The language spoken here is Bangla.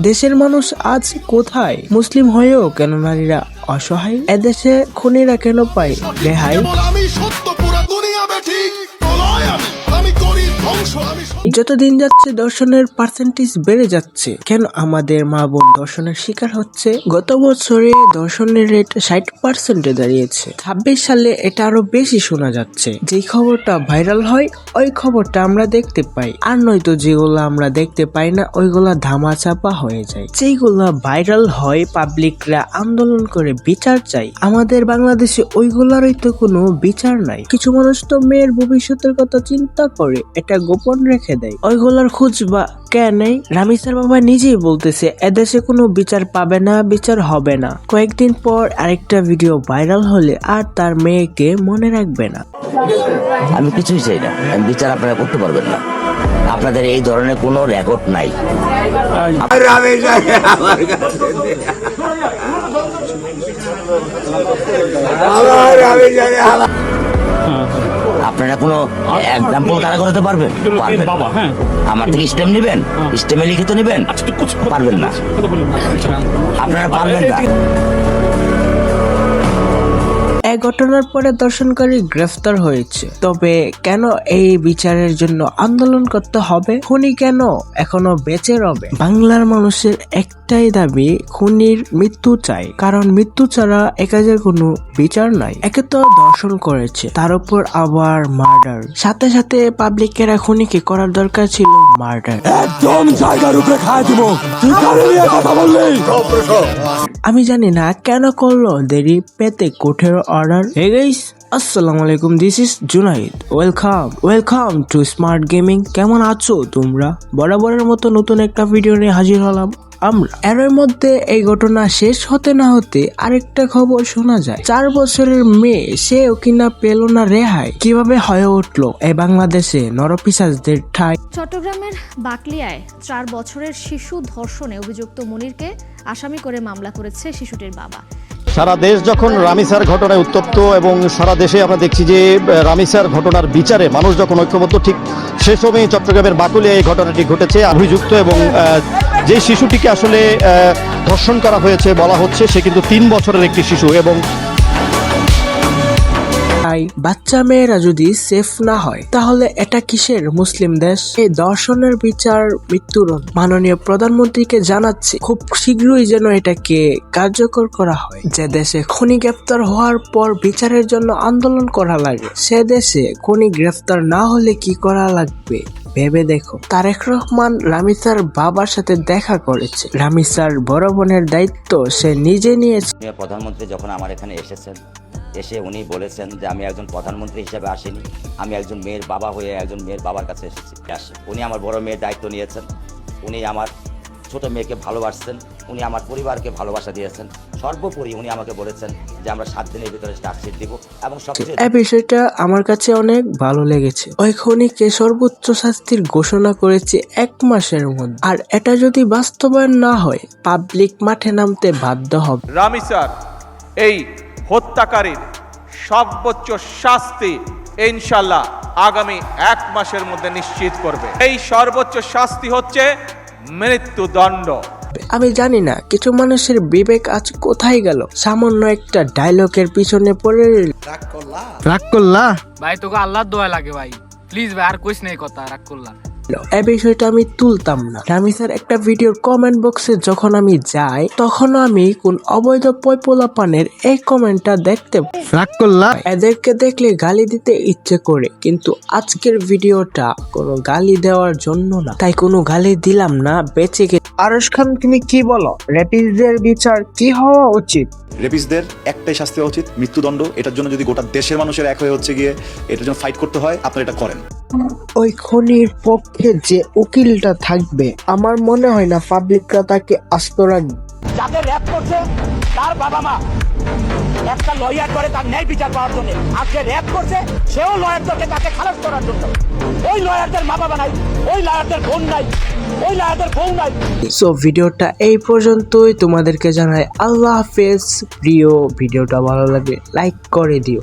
দেশের মানুষ আজ কোথায়? মুসলিম হয়েও কেন নারীরা অসহায়? এদেশে খুনিরা কেন পায় রেহাই? যত দিন যাচ্ছে দর্শনের পার্সেন্টেজ বেড়ে যাচ্ছে, কেন আমাদের মা বোন দর্শনের শিকার হচ্ছে? গত বছরে দর্শনের রেট 60% দাঁড়িয়েছে। 26 সালে এটা আরো বেশি শোনা যাচ্ছে। যেই খবরটা ভাইরাল হয় ওই খবরটা আমরা দেখতে পাই, আর নয়তো যেগুলো আমরা দেখতে পাই না ওইগুলা ধামাচাপা হয়ে যায়। যেগুলা ভাইরাল হয় পাবলিকরা আন্দোলন করে বিচার চাই। আমাদের বাংলাদেশে ওইগুলারই তো কোনো বিচার নাই। কিছু মানুষ তো মেয়ের ভবিষ্যতের কথা চিন্তা করে এটা গোপন রেখে দেয়। ওইগুলার খোঁজ বা কেন নেই? রামিসার বাবা নিজেই বলতেছে এদেশে কোনো বিচার পাবে না, বিচার হবে না। কয়েকদিন পর আরেকটা ভিডিও ভাইরাল হলে আর তার মেয়েকে মনে রাখবে না। আমি কিছুই চাই না, আমি বিচার আপনারা করতে পারবেন না। আপনাদের এই ধরনের কোনো রেকর্ড নাই। আপনারা কোনো এক্সাম্পল কারা করতে পারবেন? আমার থেকে স্টেম নেবেন, স্টেমে লিখিত নেবেন, পারবেন না, আপনারা পারবেন না। এই ঘটনার পরে দর্শনকারী গ্রেফতার হয়েছে। তবে কেন এই বিচারের জন্য আন্দোলন করতে হবে? খুনি কেন এখনো বেঁচে রবে? বাংলার মানুষের একটাই দাবি, খুনির মৃত্যু চাই, কারণ মৃত্যু ছাড়া এ কাজের কোনো বিচার নাই। একে তো ধর্ষণ করেছে, তার উপর আবার মার্ডার। সাথে সাথে পাবলিকেরা খুনিকে করার দরকার ছিল মার্ডার। একদম জায়গার উপরে খায় দিব। কথা বললি আমি জানি না কেন করলো দেরি পেতে কোর্টের অর্ডার। হে গাইস, আসসালামু আলাইকুম, this is Junaid. Welcome to smart gaming. কেমন আছো তোমরা? বরাবরের মতো নতুন একটা ভিডিও নিয়ে হাজির হলাম আমরা। এর মধ্যে এই ঘটনা শেষ হতে না হতে আরেকটা খবর শোনা যায়। 4 বছরের মেয়ে, সেও কিনা পেল না রেহাই। কিভাবে হয়ে উঠলো এই বাংলাদেশে নরপিশাচদের ঠাঁই? চট্টগ্রামের বাকলিয়ায় 4 বছরের শিশু ধর্ষণে অভিযুক্ত মনিরকে আসামি করে মামলা করেছে শিশুটির বাবা। সারা দেশ যখন রামিসার ঘটনায় উত্তপ্ত এবং সারা দেশে আমরা দেখছি যে রামিসার ঘটনার বিচারে মানুষ যখন ঐক্যবদ্ধ, ঠিক সে সময় চট্টগ্রামের বাকলিয়ায় এই ঘটনাটি ঘটেছে। অভিযুক্ত এবং যে শিশুটিকে আসলে ধর্ষণ করা হয়েছে বলা হচ্ছে সে কিন্তু 3 বছরের একটি শিশু। এবং বাচ্চা মেয়েরা যদি সেফ না হয় তাহলে এটা কিসের মুসলিম দেশ? এই দর্শনের বিচার মৃত্যুদণ্ড মাননীয় প্রধানমন্ত্রীকে জানাচ্ছে খুব শীঘ্রই যেন এটাকে কার্যকর করা হয়। যে দেশে খুনি গ্রেফতার হওয়ার পর বিচারের জন্য আন্দোলন করা লাগে, সে দেশে খুনি গ্রেফতার না হলে কি করা লাগবে ভেবে দেখো। তারেক রহমান রামিসার বাবার সাথে দেখা করেছে। রামিসার বড় বোনের দায়িত্ব সে নিজে নিয়েছে। প্রধানমন্ত্রী যখন আমার এখানে এসে উনি বলেছেন যে আমি একজন প্রধানমন্ত্রী হিসেবে আসিনি, আমি একজন মেয়ের বাবা হয়ে একজন মেয়ের বাবার কাছে এসেছি। উনি আমার বড় মেয়ের দায়িত্ব নিয়েছেন, উনি আমার ছোট মেয়েকে ভালোবাসছেন, উনি আমার পরিবারকে ভালোবাসা দিয়েছেন। সর্বোপরি উনি আমাকে বলেছেন যে আমরা 7 দিনের ভিতরে চার্জশিট দিব। এবং সবচেয়ে এই বিষয়টা আমার কাছে অনেক ভালো লেগেছে। ওই খুনিকে সর্বোচ্চ শাস্তির ঘোষণা করেছে 1 মাসের মধ্যে। আর এটা যদি বাস্তবায়ন না হয় পাবলিক মাঠে নামতে বাধ্য হবে। রামিসার এই হত্যাকারীর সর্বোচ্চ শাস্তি ইনশাআল্লাহ আগামী 1 মাসের মধ্যে নিশ্চিত করবে। এই সর্বোচ্চ শাস্তি হচ্ছে মৃত্যুদণ্ড। আমি জানি না কিছু মানুষের বিবেক আজ কোথায় গেল। সামান্য একটা ডায়লগের পিছনে পড়ে রাগ করলা ভাই, তোকে আল্লাহর দোয়া লাগে ভাই, প্লিজ ভাই, আর কইস না এই কথা, রাগ করলা। এই বিষয়টা আমি তুলতাম না। রামিসার একটা ভিডিওর কমেন্ট বক্সে যখন আমি যাই তখন আমি কোন অবৈধ পয়পোলাপানের এই কমেন্টটা দেখতে রাগ করলা। এদেরকে দেখলে গালি দিতে ইচ্ছে করে, কিন্তু আজকের ভিডিওটা কোনো গালি দেওয়ার জন্য না, তাই কোনো গালি দিলাম না, বেঁচে গেলাম। আরশ খান, তুমি কি বলো? রেপিসদের বিচার কি হওয়া উচিত? রেপিসদের একটাই শাস্তি হওয়া উচিত, মৃত্যুদণ্ড। এটার জন্য যদি গোটা দেশের মানুষের এক হয়ে হচ্ছে গিয়ে এটার জন্য ফাইট করতে হয়, আপনারা এটা করেন। ওই খুনির পক্ষে যে উকিলটা থাকবে আমার মনে হয় না পাবলিকরা তাকে আস্ত রাখবে। যাকে র‍্যাপ করছে তার বাবা মা একটা লয়ার করে তার ন্যায় বিচার পাওয়ার জন্য, আজকে র‍্যাপ করছে সেও লয়ার ধরে তাকে খালাস করার জন্য। ওই লয়ারদের মা বাবা নাই, ওই লয়ারদের বোন নাই, ওই লয়ারদের বউ নাই। সো ভিডিওটা এই পর্যন্তই। তোমাদেরকে জানাই আল্লাহ হাফেজ। প্রিয় ভিডিওটা ভালো লাগে লাইক করে দিও।